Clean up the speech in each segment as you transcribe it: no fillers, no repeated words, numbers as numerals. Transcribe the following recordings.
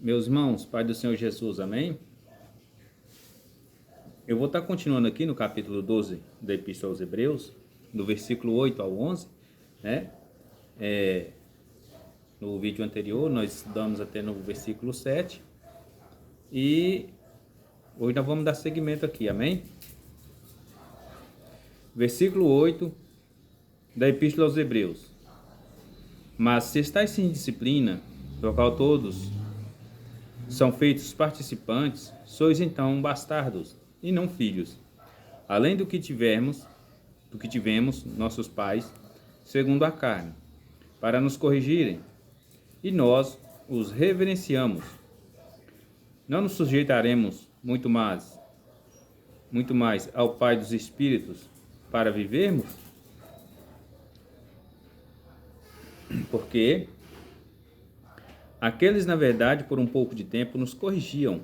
Meus irmãos, Pai do Senhor Jesus, amém? Eu vou estar continuando aqui no capítulo 12 da Epístola aos Hebreus, do versículo 8 ao 11, né? No vídeo anterior nós estudamos até no versículo 7 e hoje nós vamos dar seguimento aqui, amém? Versículo 8 da Epístola aos Hebreus. Mas se estáis sem disciplina, do qual todos são feitos participantes, sois então bastardos e não filhos, além do que tivemos nossos pais, segundo a carne, para nos corrigirem, e nós os reverenciamos. Não nos sujeitaremos muito mais ao Pai dos Espíritos para vivermos? Porque aqueles, na verdade, por um pouco de tempo nos corrigiam,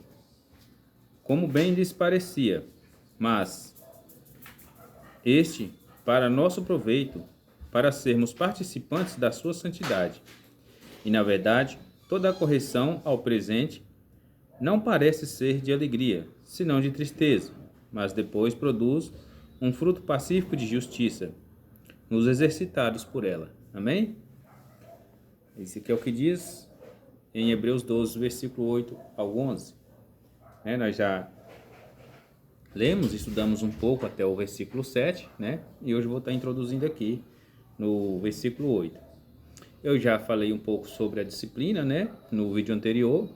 como bem lhes parecia, mas este para nosso proveito, para sermos participantes da sua santidade. E, na verdade, toda a correção ao presente não parece ser de alegria, senão de tristeza, mas depois produz um fruto pacífico de justiça, nos exercitados por ela. Amém? Esse aqui é o que diz em Hebreus 12, versículo 8 ao 11. Nós já lemos, estudamos um pouco até o versículo 7, né? E hoje vou estar introduzindo aqui no versículo 8. Eu já falei um pouco sobre a disciplina, né? No vídeo anterior.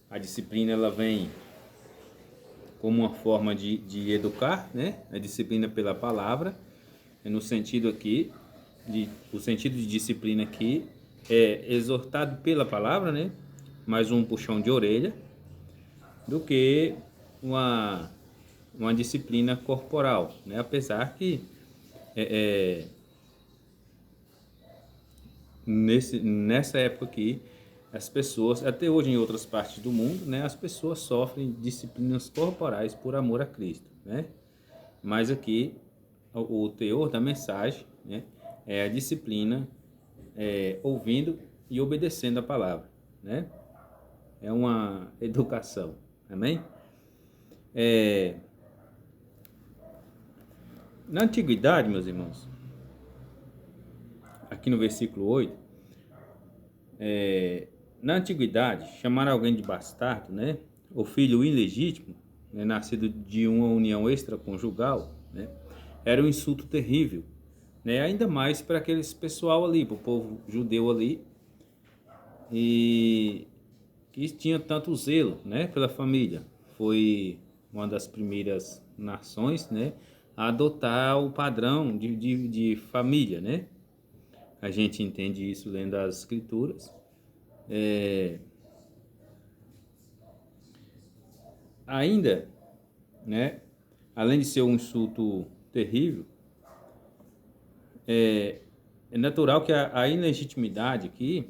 A disciplina ela vem como uma forma de educar, né? A disciplina pela palavra, no sentido aqui, o sentido de disciplina aqui é exortado pela palavra, né? Mais um puxão de orelha do que uma disciplina corporal, né? Apesar que nessa época aqui as pessoas, até hoje em outras partes do mundo, né, as pessoas sofrem disciplinas corporais por amor a Cristo, né? Mas aqui o teor da mensagem, né, é a disciplina ouvindo e obedecendo a palavra, né? É uma educação, amém? Na antiguidade, meus irmãos, aqui no versículo 8, na antiguidade, chamar alguém de bastardo, né, ou filho ilegítimo, né, nascido de uma união extraconjugal, né, era um insulto terrível, né, ainda mais para aqueles pessoal ali, para o povo judeu ali, e que tinha tanto zelo, né, pela família. Foi uma das primeiras nações, né, a adotar o padrão de família, né? A gente entende isso lendo as escrituras. Ainda, né, além de ser um insulto terrível, é natural que a ilegitimidade aqui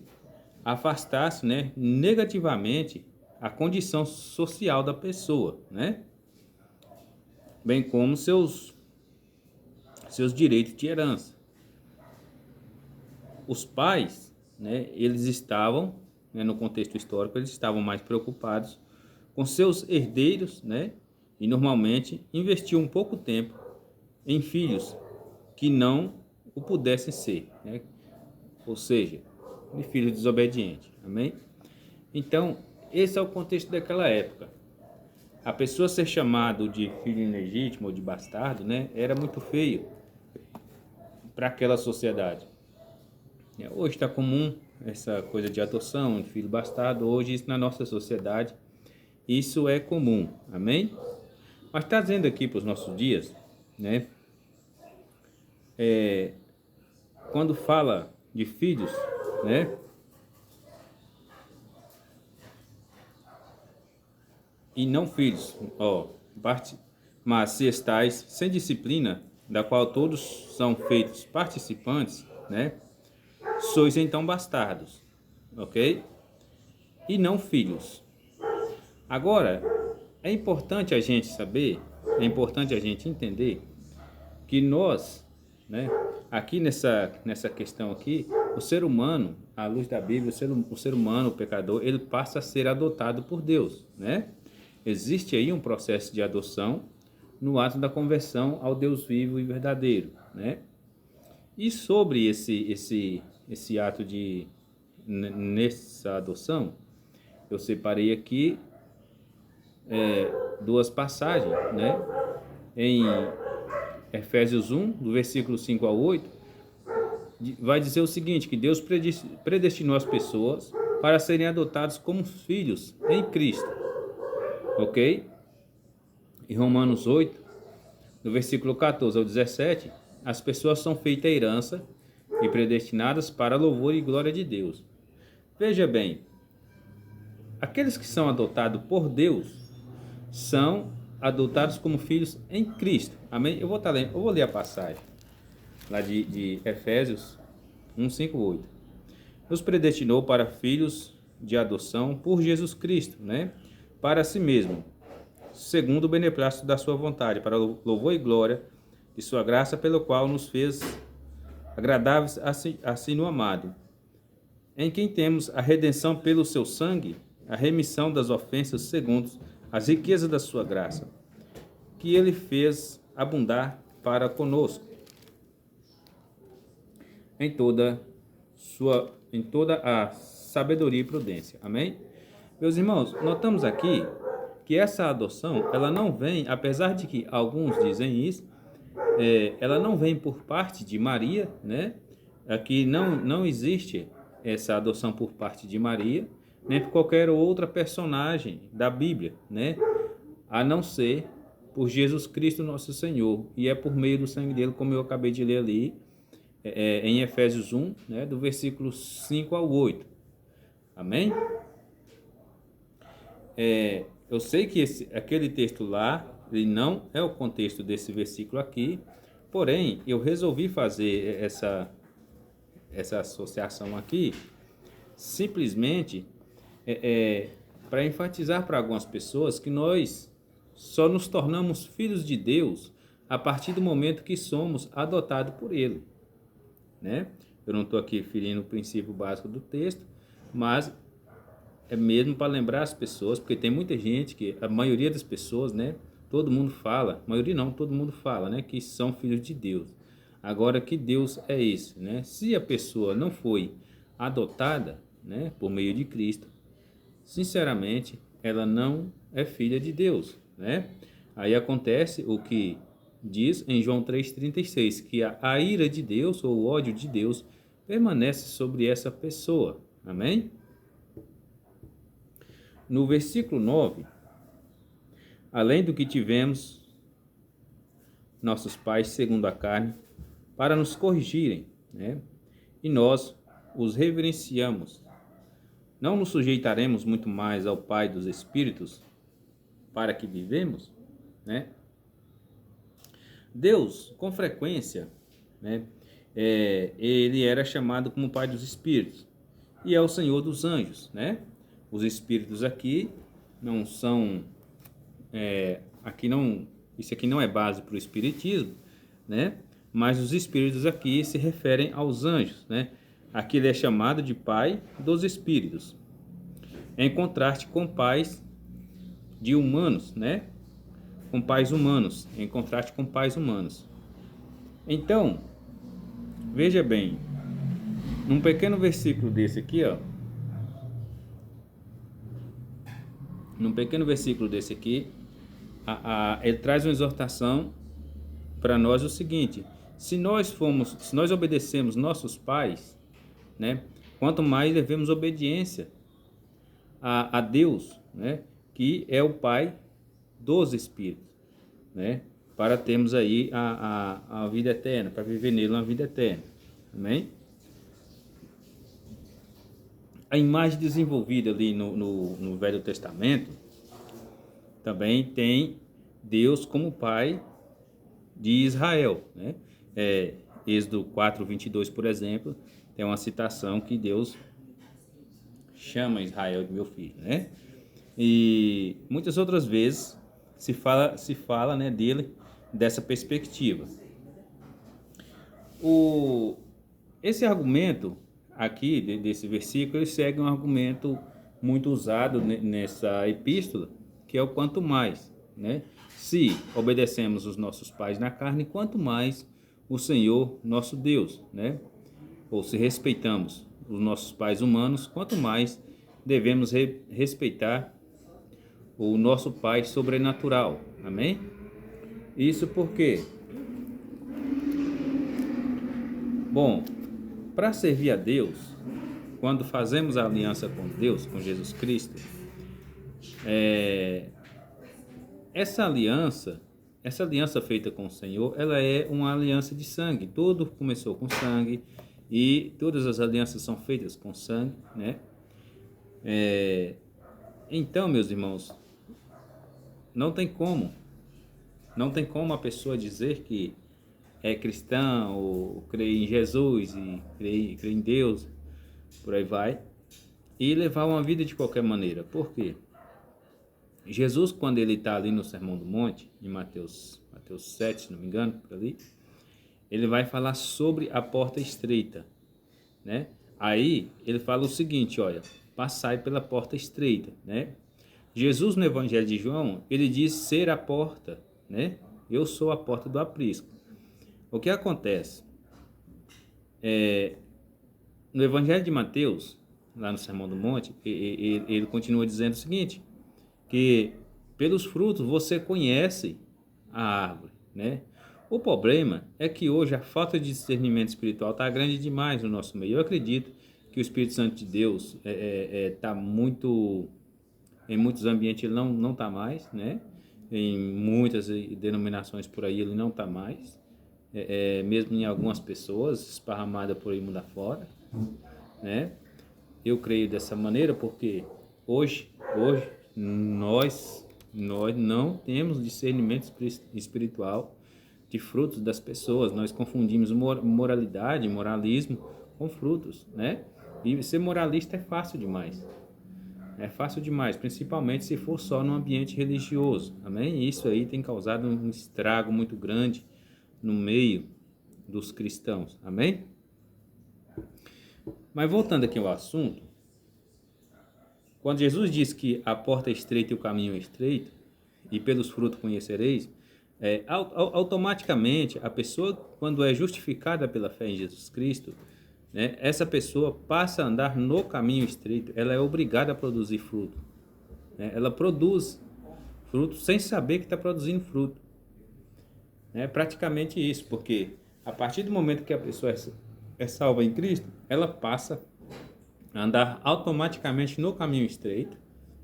afastasse, né, negativamente a condição social da pessoa, né? Bem como seus direitos de herança. Os pais, né, eles estavam, né, no contexto histórico, eles estavam mais preocupados com seus herdeiros, né, e normalmente investiam um pouco tempo em filhos que não o pudessem ser, né, ou seja, de filhos desobedientes, amém? Então, esse é o contexto daquela época. A pessoa ser chamado de filho ilegítimo ou de bastardo, né, era muito feio para aquela sociedade. Hoje está comum essa coisa de adoção, de filho bastardo. Hoje, isso na nossa sociedade, isso é comum, amém? Mas trazendo aqui para os nossos dias, né, quando fala de filhos, né, e não filhos, mas se estáis sem disciplina, da qual todos são feitos participantes, né, sois então bastardos, ok? E não filhos. Agora, é importante a gente entender que nós, né, aqui nessa questão aqui, o ser humano, à luz da Bíblia, o ser humano, o pecador, ele passa a ser adotado por Deus, né? Existe aí um processo de adoção no ato da conversão ao Deus vivo e verdadeiro, né? E sobre esse ato nessa adoção, eu separei aqui duas passagens, né? Em Efésios 1, do versículo 5 ao 8, vai dizer o seguinte, que Deus predestinou as pessoas para serem adotados como filhos em Cristo, ok? Em Romanos 8, do versículo 14 ao 17, as pessoas são feitas herança e predestinadas para louvor e glória de Deus. Veja bem, aqueles que são adotados por Deus são adotados como filhos em Cristo. Amém? Eu vou ler a passagem lá de Efésios 1, 5, 8. Nos predestinou para filhos de adoção por Jesus Cristo, né? Para si mesmo, segundo o beneplácito da sua vontade, para louvor e glória de sua graça, pelo qual nos fez agradáveis assim no amado, em quem temos a redenção pelo seu sangue, a remissão das ofensas segundo as riquezas da sua graça, que ele fez abundar para conosco em toda a sabedoria e prudência. Amém? Meus irmãos, notamos aqui que essa adoção, ela não vem, apesar de que alguns dizem isso, ela não vem por parte de Maria, né? Aqui não existe essa adoção por parte de Maria, nem por qualquer outra personagem da Bíblia, né? A não ser por Jesus Cristo nosso Senhor, e é por meio do sangue dele, como eu acabei de ler ali, em Efésios 1, né, do versículo 5 ao 8. Amém? Eu sei que aquele texto lá, ele não é o contexto desse versículo aqui, porém, eu resolvi fazer essa associação aqui, simplesmente para enfatizar para algumas pessoas que nós só nos tornamos filhos de Deus a partir do momento que somos adotados por Ele, né? Eu não estou aqui ferindo o princípio básico do texto, mas é mesmo para lembrar as pessoas, porque tem muita gente que, a maioria das pessoas, né? Todo mundo fala, maioria não, todo mundo fala, né? Que são filhos de Deus. Agora, que Deus é esse, né? Se a pessoa não foi adotada, né? Por meio de Cristo, sinceramente, ela não é filha de Deus, né? Aí acontece o que diz em João 3,36, que a ira de Deus, ou o ódio de Deus, permanece sobre essa pessoa. Amém? No versículo 9, além do que tivemos nossos pais segundo a carne, para nos corrigirem, né? E nós os reverenciamos. Não nos sujeitaremos muito mais ao Pai dos Espíritos para que vivemos, né? Deus, com frequência, né? Ele era chamado como Pai dos Espíritos e é o Senhor dos Anjos, né? Os espíritos aqui não são, isso aqui não é base para o espiritismo, né? Mas os espíritos aqui se referem aos anjos, né? Aqui ele é chamado de Pai dos Espíritos, em contraste com pais de humanos, né? Com pais humanos, em contraste com pais humanos. Então, veja bem, num pequeno versículo desse aqui, ó, ele traz uma exortação para nós o seguinte: se nós obedecemos nossos pais, né, quanto mais devemos obediência a Deus, né, que é o Pai dos Espíritos, né, para termos aí a vida eterna, para viver nele uma vida eterna. Amém? A imagem desenvolvida ali no Velho Testamento também tem Deus como Pai de Israel, né? Êxodo 4:22, por exemplo, tem uma citação que Deus chama Israel de meu filho, né? E muitas outras vezes se fala, né, dele dessa perspectiva. O, esse argumento aqui, desse versículo, ele segue um argumento muito usado nessa epístola, que é o quanto mais, né? Se obedecemos os nossos pais na carne, quanto mais o Senhor, nosso Deus, né? Ou se respeitamos os nossos pais humanos, quanto mais devemos respeitar o nosso Pai sobrenatural. Amém? Isso porque, bom, para servir a Deus, quando fazemos a aliança com Deus, com Jesus Cristo, essa aliança feita com o Senhor, ela é uma aliança de sangue. Tudo começou com sangue e todas as alianças são feitas com sangue, né? Então, meus irmãos, não tem como a pessoa dizer que é cristão ou crê em Jesus e crê em Deus, por aí vai, e levar uma vida de qualquer maneira. Por quê? Jesus, quando ele está ali no Sermão do Monte, em Mateus 7, se não me engano, por ali, ele vai falar sobre a porta estreita, né? Aí ele fala o seguinte, olha, passai pela porta estreita, né? Jesus, no Evangelho de João, ele diz ser a porta, né? Eu sou a porta do aprisco. O que acontece? No Evangelho de Mateus, lá no Sermão do Monte, ele continua dizendo o seguinte, que pelos frutos você conhece a árvore, né? O problema é que hoje a falta de discernimento espiritual está grande demais no nosso meio. Eu acredito que o Espírito Santo de Deus está muito... Em muitos ambientes ele não está mais, né? Em muitas denominações por aí ele não está mais. Mesmo em algumas pessoas, esparramada por aí mundo afora, né? Eu creio dessa maneira porque hoje nós não temos discernimento espiritual de frutos das pessoas. Nós confundimos moralidade, moralismo com frutos, né? E ser moralista é fácil demais. É fácil demais, principalmente se for só no ambiente religioso, amém? Isso aí tem causado um estrago muito grande no meio dos cristãos, amém? Mas voltando aqui ao assunto, quando Jesus diz que a porta é estreita e o caminho é estreito, e pelos frutos conhecereis, automaticamente a pessoa, quando é justificada pela fé em Jesus Cristo, né, essa pessoa passa a andar no caminho estreito, ela é obrigada a produzir fruto, né? Ela produz fruto sem saber que está produzindo fruto. É praticamente isso, porque a partir do momento que a pessoa é salva em Cristo, ela passa a andar automaticamente no caminho estreito,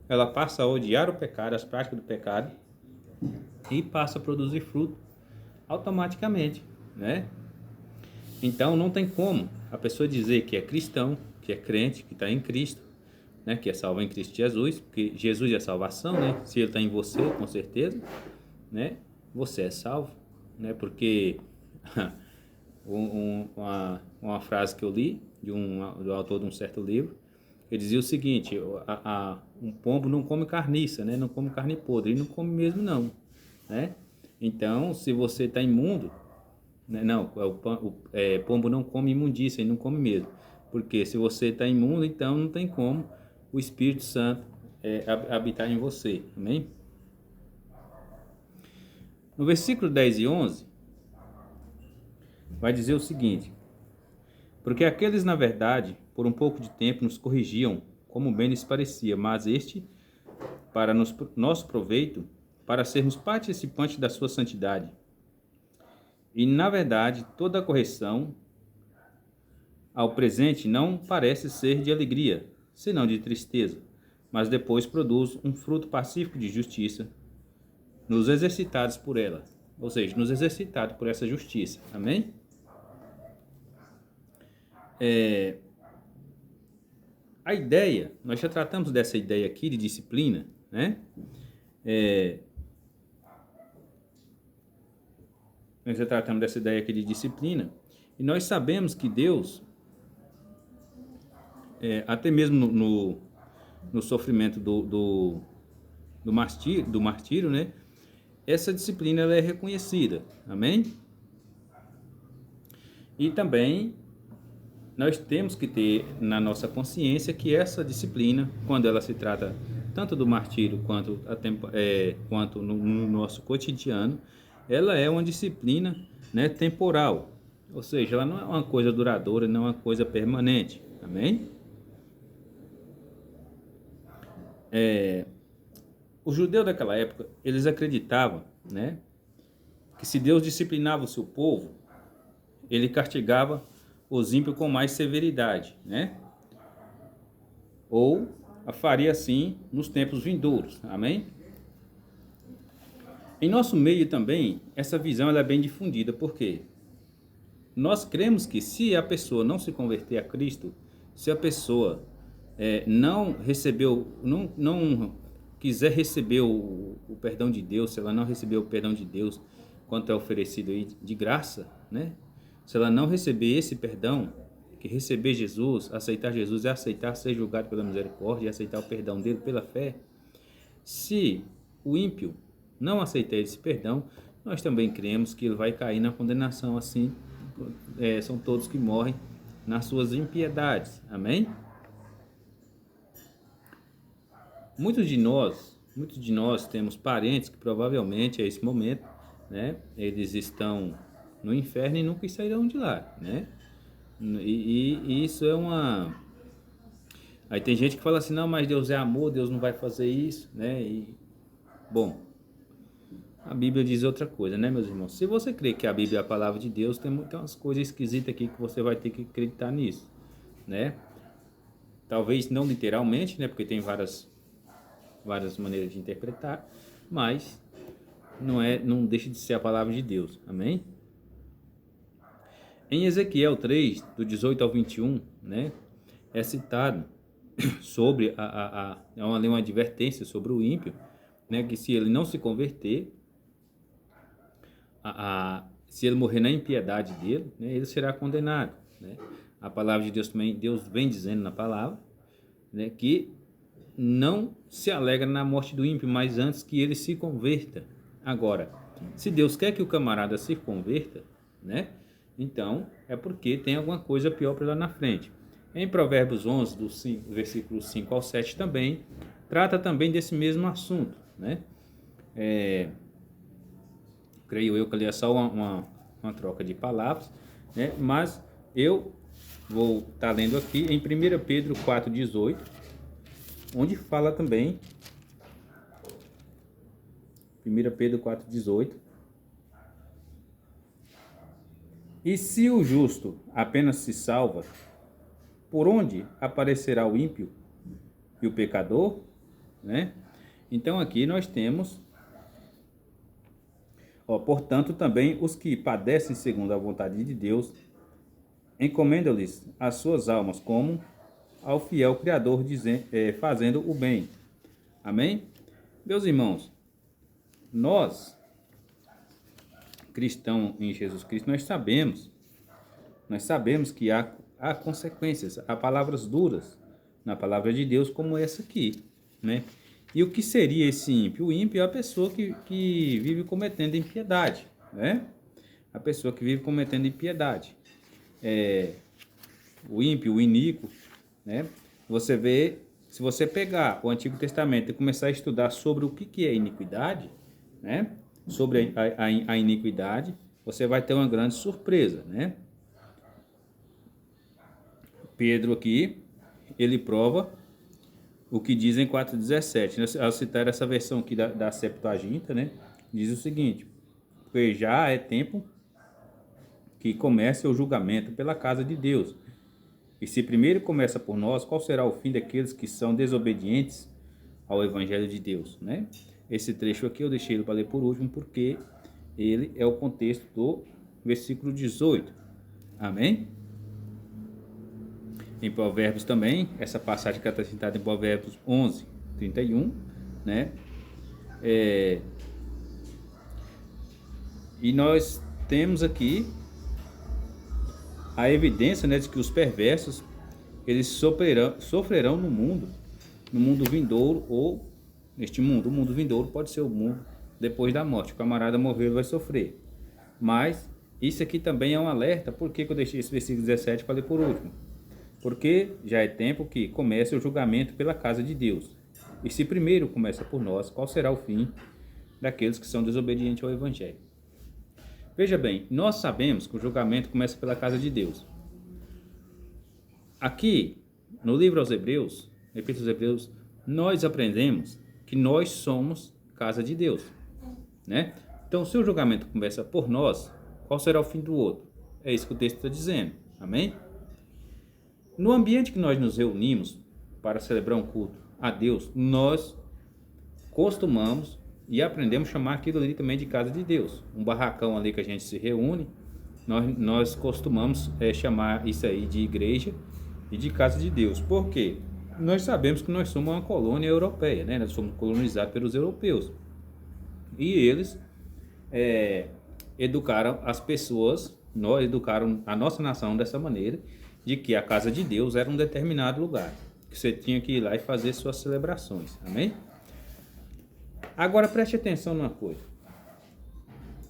ela passa a odiar o pecado, as práticas do pecado, e passa a produzir fruto automaticamente, né? Então não tem como a pessoa dizer que é cristão, que é crente, que está em Cristo, né? Que é salvo em Cristo Jesus, porque Jesus é a salvação, né? Se ele está em você, com certeza, né? Você é salvo, né? Porque uma frase que eu li do autor de um certo livro, ele dizia o seguinte: um pombo não come carniça, né? Não come carne podre, ele não come mesmo não, né? Então, se você está imundo, né? Não, pombo não come imundícia, ele não come mesmo, porque se você está imundo, então não tem como o Espírito Santo habitar em você, amém? No versículo 10 e 11, vai dizer o seguinte: porque aqueles, na verdade, por um pouco de tempo nos corrigiam, como bem lhes parecia, mas este, para nosso proveito, para sermos participantes da sua santidade. E, na verdade, toda a correção ao presente não parece ser de alegria, senão de tristeza, mas depois produz um fruto pacífico de justiça, nos exercitados por ela, ou seja, nos exercitados por essa justiça, amém? A ideia, nós já tratamos dessa ideia aqui de disciplina, né? Nós já tratamos dessa ideia aqui de disciplina, e nós sabemos que Deus, até mesmo no sofrimento do martírio, né? Essa disciplina ela é reconhecida, amém? E também nós temos que ter na nossa consciência que essa disciplina, quando ela se trata tanto do martírio quanto no nosso cotidiano, ela é uma disciplina, né, temporal. Ou seja, ela não é uma coisa duradoura, não é uma coisa permanente. Amém? Os judeus daquela época, eles acreditavam, né, que se Deus disciplinava o seu povo, ele castigava os ímpios com mais severidade, né? Ou a faria assim nos tempos vindouros. Amém? Em nosso meio também, essa visão ela é bem difundida, porque nós cremos que se a pessoa não se converter a Cristo, se a pessoa não recebeu, não quiser receber o perdão de Deus, se ela não receber o perdão de Deus, quanto é oferecido aí de graça, né? Se ela não receber esse perdão, que receber Jesus, aceitar Jesus é aceitar ser julgado pela misericórdia e aceitar o perdão dele pela fé. Se o ímpio não aceitar esse perdão, nós também cremos que ele vai cair na condenação, assim, são todos que morrem nas suas impiedades. Amém? Muitos de nós temos parentes que provavelmente a esse momento, né, eles estão no inferno e nunca sairão de lá, né? E isso é uma... Aí tem gente que fala assim, não, mas Deus é amor, Deus não vai fazer isso, né? Bom, a Bíblia diz outra coisa, né, meus irmãos? Se você crê que a Bíblia é a palavra de Deus, tem umas coisas esquisitas aqui que você vai ter que acreditar nisso, né? Talvez não literalmente, né? Porque tem várias maneiras de interpretar, mas não deixa de ser a palavra de Deus. Amém? Em Ezequiel 3, do 18 ao 21, né, é citado sobre é uma advertência sobre o ímpio, né, que se ele não se converter, se ele morrer na impiedade dele, né, ele será condenado, né? A palavra de Deus também, Deus vem dizendo na palavra, né, que não se alegra na morte do ímpio, mas antes que ele se converta. Agora, se Deus quer que o camarada se converta, né, então é porque tem alguma coisa pior para lá na frente. Em Provérbios 11, do versículo 5 ao 7 também, trata também desse mesmo assunto, né? Creio eu que ali é só uma troca de palavras, né? Mas eu vou estar lendo aqui em 1 Pedro 4,18, onde fala também, 1 Pedro 4,18, e se o justo apenas se salva, por onde aparecerá o ímpio e o pecador, né? Então aqui nós temos, portanto também os que padecem segundo a vontade de Deus, encomendam-lhes as suas almas como ao fiel Criador, fazendo o bem. Amém? Meus irmãos, nós, cristãos em Jesus Cristo, nós sabemos que há consequências, há palavras duras na palavra de Deus como essa aqui, né? E o que seria esse ímpio? O ímpio é a pessoa que vive cometendo impiedade, né? A pessoa que vive cometendo impiedade. O ímpio, o iníquo, né? Você vê, se você pegar o Antigo Testamento e começar a estudar sobre o que é iniquidade, né? Sobre a iniquidade, você vai ter uma grande surpresa, né? Pedro aqui, ele prova o que diz em 4,17, ao citar essa versão aqui da Septuaginta, né? Diz o seguinte: porque já é tempo que comece o julgamento pela casa de Deus. E se primeiro começa por nós, qual será o fim daqueles que são desobedientes ao Evangelho de Deus, né? Esse trecho aqui eu deixei ele para ler por último, porque ele é o contexto do versículo 18. Amém? Em Provérbios também, essa passagem que está citada em Provérbios 11, 31, né? E nós temos aqui a evidência, né, de que os perversos eles sofrerão no mundo vindouro, ou neste mundo. O mundo vindouro pode ser o mundo depois da morte. O camarada morreu, ele vai sofrer. Mas Isso aqui também é um alerta. Por que eu deixei esse versículo 17 para ler por último? Porque já é tempo que comece o julgamento pela casa de Deus. E se primeiro começa por nós, qual será o fim daqueles que são desobedientes ao Evangelho? Veja bem, nós sabemos que o julgamento começa pela casa de Deus. Aqui, no livro aos Hebreus, Epístola aos Hebreus, nós aprendemos que nós somos casa de Deus, né? Então, se o julgamento começa por nós, qual será o fim do outro? É isso que o texto está dizendo, amém? No ambiente que nós nos reunimos para celebrar um culto a Deus, nós costumamos e aprendemos a chamar aquilo ali também de casa de Deus. Um barracão ali que a gente se reúne, nós costumamos chamar isso aí de igreja e de casa de Deus. Por quê? Nós sabemos que nós somos uma colônia europeia, né? Nós somos colonizados pelos europeus. E eles educaram as pessoas, nós educaram a nossa nação dessa maneira, de que a casa de Deus era um determinado lugar, que você tinha que ir lá e fazer suas celebrações, amém? Agora preste atenção numa coisa.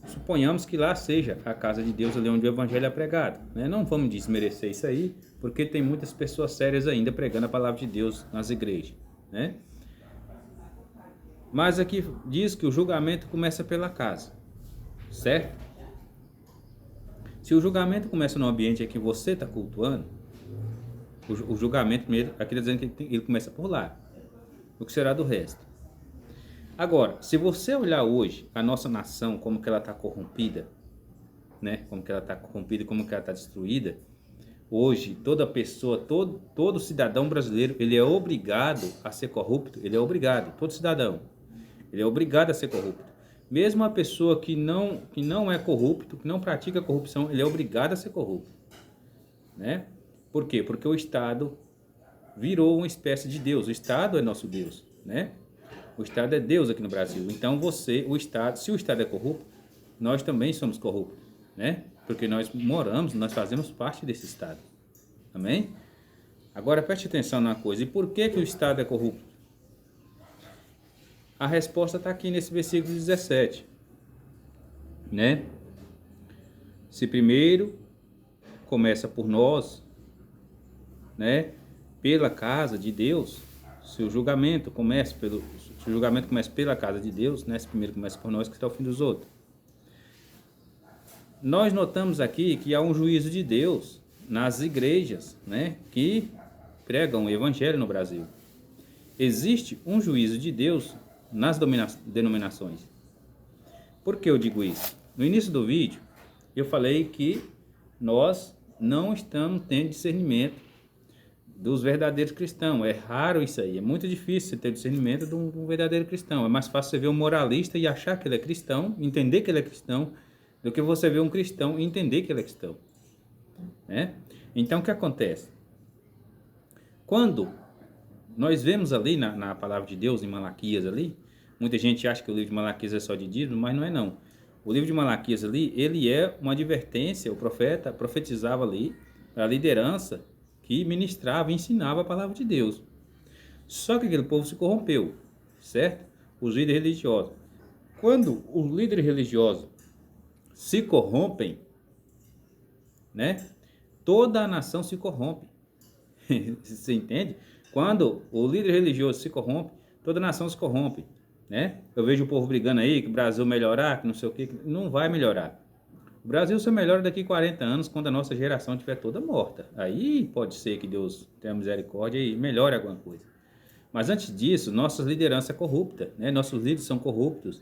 Suponhamos que lá seja a casa de Deus, ali onde o evangelho é pregado, né? Não vamos desmerecer isso aí, porque tem muitas pessoas sérias ainda pregando a palavra de Deus nas igrejas, né? Mas aqui diz que o julgamento começa pela casa, certo? Se o julgamento começa no ambiente em que você está cultuando, o julgamento primeiro, aqui está dizendo que ele começa por lá. O que será do resto? Agora, se você olhar hoje a nossa nação, como que ela está corrompida, né? Como que ela está corrompida, como que ela está destruída, hoje toda pessoa, todo cidadão brasileiro, ele é obrigado a ser corrupto, ele é obrigado, todo cidadão, ele é obrigado a ser corrupto. Mesmo a pessoa que não é corrupto, que não pratica corrupção, ele é obrigado a ser corrupto, né? Por quê? Porque o Estado virou uma espécie de Deus. O Estado é nosso Deus, né? O Estado é Deus aqui no Brasil. Então o Estado, se o Estado é corrupto, nós também somos corruptos, né? Porque nós moramos, nós fazemos parte desse Estado. Amém? Agora preste atenção numa coisa. E por que o Estado é corrupto? A resposta está aqui nesse versículo 17, né? Se primeiro começa por nós, né? Pela casa de Deus, se o julgamento começa pela casa de Deus, né? Se primeiro começa por nós, que está o fim dos outros. Nós notamos aqui que há um juízo de Deus nas igrejas, né? Que pregam o evangelho no Brasil. Existe um juízo de Deus nas denominações. Por que eu digo isso? No início do vídeo, eu falei que nós não estamos tendo discernimento dos verdadeiros cristãos. É raro isso aí, é muito difícil você ter discernimento de um verdadeiro cristão. É mais fácil você ver um moralista e achar que ele é cristão, entender que ele é cristão, do que você ver um cristão e entender que ele é cristão, né? Então, o que acontece? Quando nós vemos ali na palavra de Deus, em Malaquias ali, muita gente acha que o livro de Malaquias é só de dízimo, mas não é não. O livro de Malaquias ali, ele é uma advertência, o profeta profetizava ali a liderança que ministrava e ensinava a palavra de Deus. Só que aquele povo se corrompeu, certo? Os líderes religiosos. Quando os líderes religiosos se corrompem, né? Toda a nação se corrompe. Você entende? Quando o líder religioso se corrompe, toda a nação se corrompe, né? Eu vejo o povo brigando aí, que o Brasil melhorar, que não sei o que, não vai melhorar. O Brasil só melhora daqui a 40 anos, quando a nossa geração estiver toda morta. Aí pode ser que Deus tenha misericórdia e melhore alguma coisa. Mas antes disso, nossa liderança é corrupta, né? Nossos líderes são corruptos.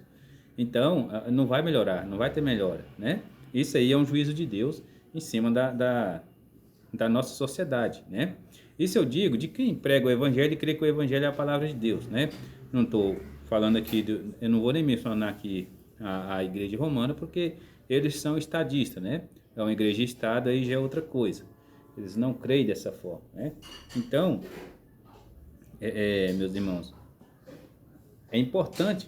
Então, não vai melhorar, não vai ter melhora, né? Isso aí é um juízo de Deus em cima da nossa sociedade, né? Isso eu digo de quem prega o evangelho e crê que o evangelho é a palavra de Deus, né? Não estou falando aqui, eu não vou nem mencionar aqui a igreja romana, porque eles são estadistas, né? É uma igreja-estado, aí já é outra coisa. Eles não creem dessa forma, né? Então, meus irmãos, é importante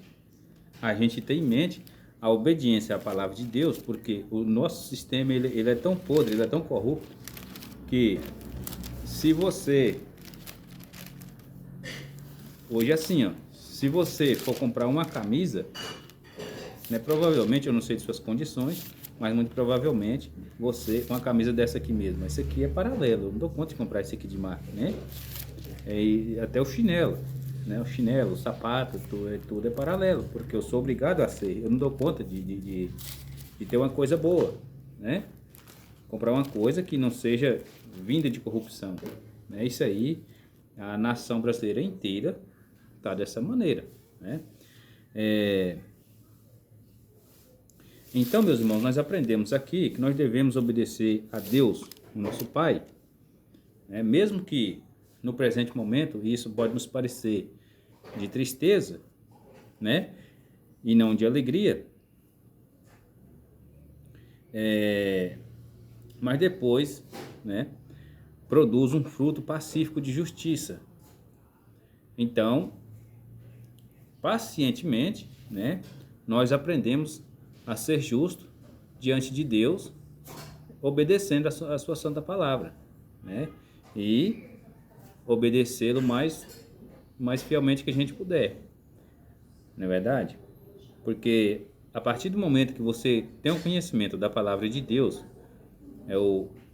a gente ter em mente a obediência à palavra de Deus, porque o nosso sistema ele é tão podre, ele é tão corrupto, que se você, hoje assim, ó, se você for comprar uma camisa, né, provavelmente, eu não sei de suas condições, mas muito provavelmente você, com a camisa dessa aqui mesmo, esse aqui é paralelo, eu não dou conta de comprar esse aqui de marca, né? E até o chinelo, né? O chinelo, o sapato, tudo é paralelo, porque eu sou obrigado a ser, eu não dou conta de ter uma coisa boa, né? Comprar uma coisa que não seja vinda de corrupção, né? Isso aí, a nação brasileira inteira está dessa maneira, né? Então, meus irmãos, nós aprendemos aqui que nós devemos obedecer a Deus, o nosso Pai, né? Mesmo que no presente momento isso pode nos parecer de tristeza, né? E não de alegria. Mas depois, né, produz um fruto pacífico de justiça. Então, pacientemente, né, nós aprendemos a ser justo diante de Deus, obedecendo a sua santa palavra, né, e obedecê-lo mais fielmente que a gente puder, não é verdade? Porque a partir do momento que você tem o conhecimento da palavra de Deus,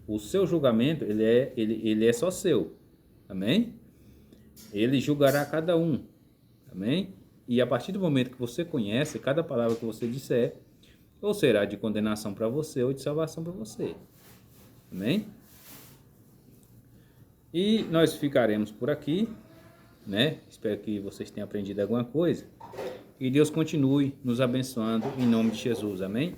o seu julgamento ele é só seu, amém? Ele julgará cada um, amém? E a partir do momento que você conhece, cada palavra que você disser, ou será de condenação para você, ou de salvação para você, amém? E nós ficaremos por aqui, né? Espero que vocês tenham aprendido alguma coisa. E Deus continue nos abençoando em nome de Jesus, amém?